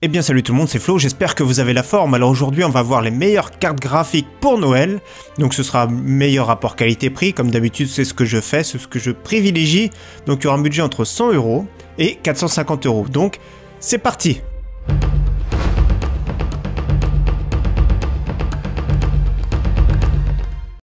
Eh bien salut tout le monde, c'est Flo, j'espère que vous avez la forme. Alors aujourd'hui on va voir les meilleures cartes graphiques pour Noël. Donc ce sera meilleur rapport qualité-prix, comme d'habitude c'est ce que je fais, c'est ce que je privilégie. Donc il y aura un budget entre 100 € et 450 €. Donc c'est parti.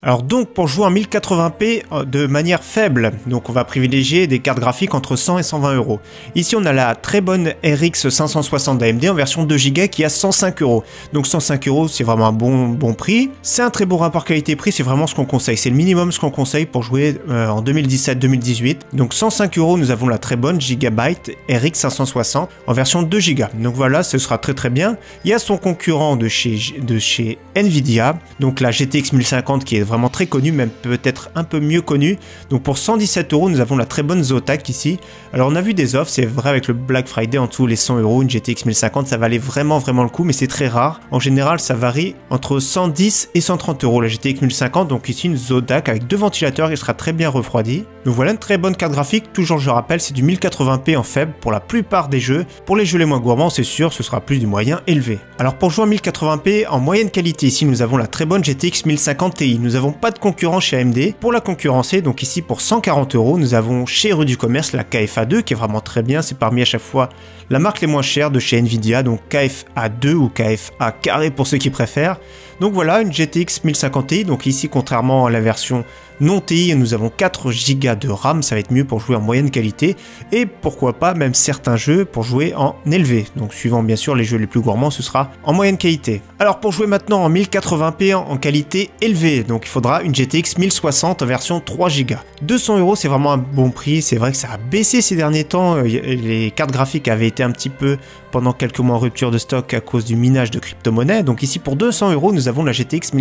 Alors donc pour jouer en 1080p de manière faible, donc on va privilégier des cartes graphiques entre 100 et 120 €. Ici on a la très bonne RX 560 d'AMD en version 2 Go qui a 105 €. Donc 105 € c'est vraiment un bon prix. C'est un très bon rapport qualité-prix, c'est vraiment ce qu'on conseille. C'est le minimum ce qu'on conseille pour jouer en 2017-2018. Donc 105 € nous avons la très bonne Gigabyte RX 560 en version 2 Go. Donc voilà, ce sera très bien. Il y a son concurrent de chez Nvidia, donc la GTX 1050 qui est vraiment très connu, même peut-être un peu mieux connu. Donc pour 117 € nous avons la très bonne Zotac ici. Alors on a vu des offres, c'est vrai, avec le Black Friday en dessous les 100 €, une GTX 1050 ça valait vraiment le coup, mais c'est très rare. En général ça varie entre 110 et 130 € la GTX 1050. Donc ici une Zotac avec 2 ventilateurs, il sera très bien refroidi. Donc voilà une très bonne carte graphique, toujours je rappelle c'est du 1080p en faible pour la plupart des jeux. Pour les jeux les moins gourmands c'est sûr, ce sera plus du moyen élevé. Alors pour jouer en 1080p en moyenne qualité, ici nous avons la très bonne GTX 1050 Ti. Nous avons pas de concurrent chez AMD. Pour la concurrencer, donc ici pour 140 €, nous avons chez Rue du Commerce la KFA2 qui est vraiment très bien. C'est parmi à chaque fois la marque les moins chères de chez Nvidia, donc KFA2 ou KFA carré pour ceux qui préfèrent. Donc voilà une GTX 1050 Ti. Donc ici contrairement à la version non TI, nous avons 4 Go de RAM, ça va être mieux pour jouer en moyenne qualité et pourquoi pas même certains jeux pour jouer en élevé. Donc suivant bien sûr les jeux les plus gourmands, ce sera en moyenne qualité. Alors pour jouer maintenant en 1080p en qualité élevée, donc il faudra une GTX 1060 en version 3 Go. 200 € c'est vraiment un bon prix, c'est vrai que ça a baissé ces derniers temps, les cartes graphiques avaient été un petit peu pendant quelques mois en rupture de stock à cause du minage de crypto-monnaies. Donc ici pour 200 € nous avons la GTX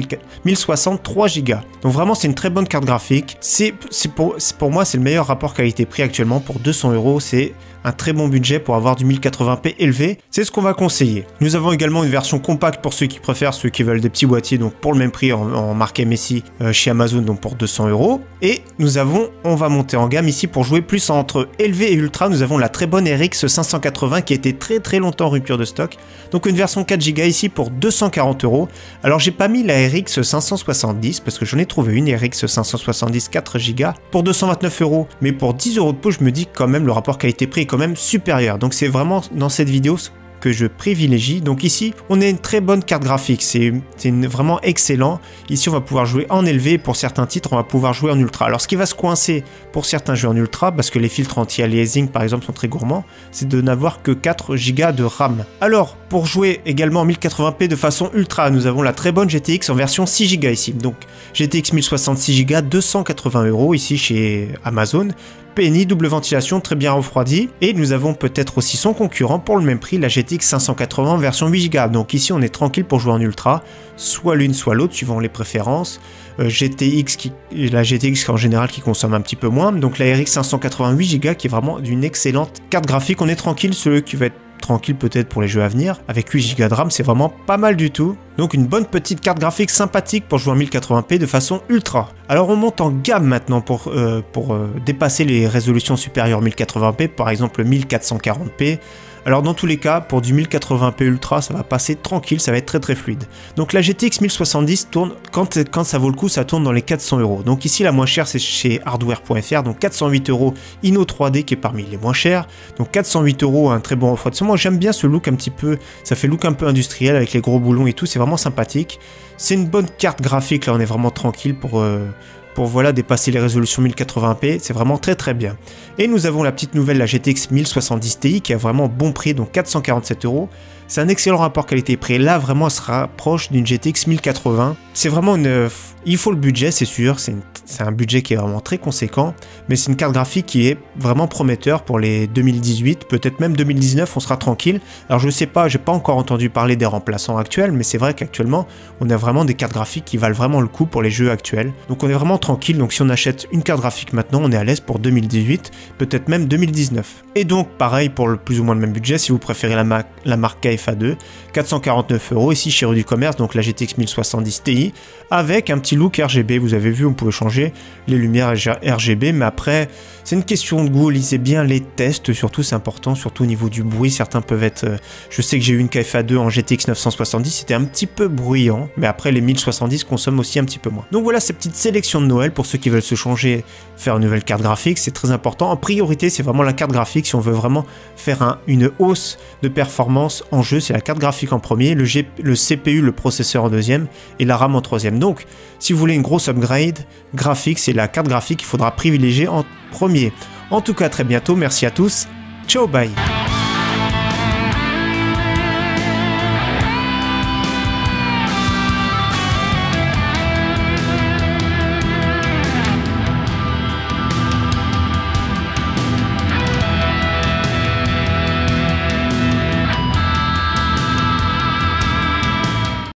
1060 3 Go. Donc vraiment c'est une très bonne carte graphique. Pour moi c'est le meilleur rapport qualité-prix actuellement. Pour 200 €, c'est un très bon budget pour avoir du 1080p élevé, c'est ce qu'on va conseiller. Nous avons également une version compacte pour ceux qui préfèrent, ceux qui veulent des petits boîtiers, donc pour le même prix en marque MSI chez Amazon, donc pour 200 €. Et on va monter en gamme ici pour jouer plus entre élevé et ultra. Nous avons la très bonne RX 580 qui a été très longtemps en rupture de stock. Donc une version 4 Go ici pour 240 €. Alors j'ai pas mis la RX 570 parce que j'en ai trouvé une RX 570 4 Go pour 229 €. Mais pour 10 € de plus, je me dis quand même le rapport qualité-prix est quand même supérieur. Donc c'est vraiment dans cette vidéo que je privilégie. Donc ici on a une très bonne carte graphique, c'est vraiment excellent. Ici on va pouvoir jouer en élevé, pour certains titres on va pouvoir jouer en ultra. Alors ce qui va se coincer pour certains jeux en ultra, parce que les filtres anti-aliasing par exemple sont très gourmands, c'est de n'avoir que 4 Go de RAM. Alors pour jouer également en 1080p de façon ultra, nous avons la très bonne GTX en version 6 Go ici. Donc GTX 1066 Go 280 € ici chez Amazon. PNI, double ventilation, très bien refroidi. Et nous avons peut-être aussi son concurrent pour le même prix, la GTX 580 en version 8 Go. Donc ici on est tranquille pour jouer en ultra, soit l'une soit l'autre suivant les préférences. La GTX en général qui consomme un petit peu moins. Donc la RX 588 Go qui est vraiment d'une excellente carte graphique. On est tranquille, celui qui va être tranquille peut-être pour les jeux à venir. Avec 8 Go de RAM, c'est vraiment pas mal du tout. Donc une bonne petite carte graphique sympathique pour jouer en 1080p de façon ultra. Alors on monte en gamme maintenant pour dépasser les résolutions supérieures 1080p, par exemple 1440p. Alors dans tous les cas, pour du 1080p ultra, ça va passer tranquille, ça va être très fluide. Donc la GTX 1070 tourne, quand ça vaut le coup, ça tourne dans les 400 €. Donc ici la moins chère c'est chez hardware.fr, donc 408 € Inno 3D qui est parmi les moins chers. Donc 408 € un très bon refroidissement. Moi j'aime bien ce look un petit peu, ça fait look un peu industriel avec les gros boulons et tout, c'est vraiment sympathique. C'est une bonne carte graphique, là on est vraiment tranquille pour voilà, dépasser les résolutions 1080p, c'est vraiment très bien. Et nous avons la petite nouvelle, la GTX 1070 Ti, qui a vraiment bon prix, donc 447 €. C'est un excellent rapport qualité-prix. Là, vraiment, elle se rapproche d'une GTX 1080. C'est vraiment une... Il faut le budget, c'est sûr. C'est un budget qui est vraiment très conséquent. Mais c'est une carte graphique qui est vraiment prometteur pour les 2018, peut-être même 2019, on sera tranquille. Alors, je sais pas, j'ai pas encore entendu parler des remplaçants actuels, mais c'est vrai qu'actuellement, on a vraiment des cartes graphiques qui valent vraiment le coup pour les jeux actuels. Donc, on est vraiment tranquille. Donc, si on achète une carte graphique maintenant, on est à l'aise pour 2018, peut-être même 2019. Et donc, pareil pour le plus ou moins le même budget, si vous préférez la marque KFA2, 449 € ici chez Rue du Commerce, donc la GTX 1070 Ti, avec un petit look RGB. Vous avez vu, on pouvait changer changer les lumières RGB, mais après c'est une question de goût, lisez bien les tests, surtout c'est important, surtout au niveau du bruit, certains peuvent être, je sais que j'ai eu une KFA2 en GTX 970, c'était un petit peu bruyant, mais après les 1070 consomment aussi un petit peu moins. Donc voilà cette petite sélection de Noël pour ceux qui veulent se changer, faire une nouvelle carte graphique, c'est très important. En priorité c'est vraiment la carte graphique, si on veut vraiment faire une hausse de performance en jeu, c'est la carte graphique en premier, le CPU, le processeur en deuxième, et la RAM en troisième. Donc si vous voulez une grosse upgrade graphique, c'est la carte graphique qu'il faudra privilégier en premier. En tout cas, à très bientôt, merci à tous, ciao, bye.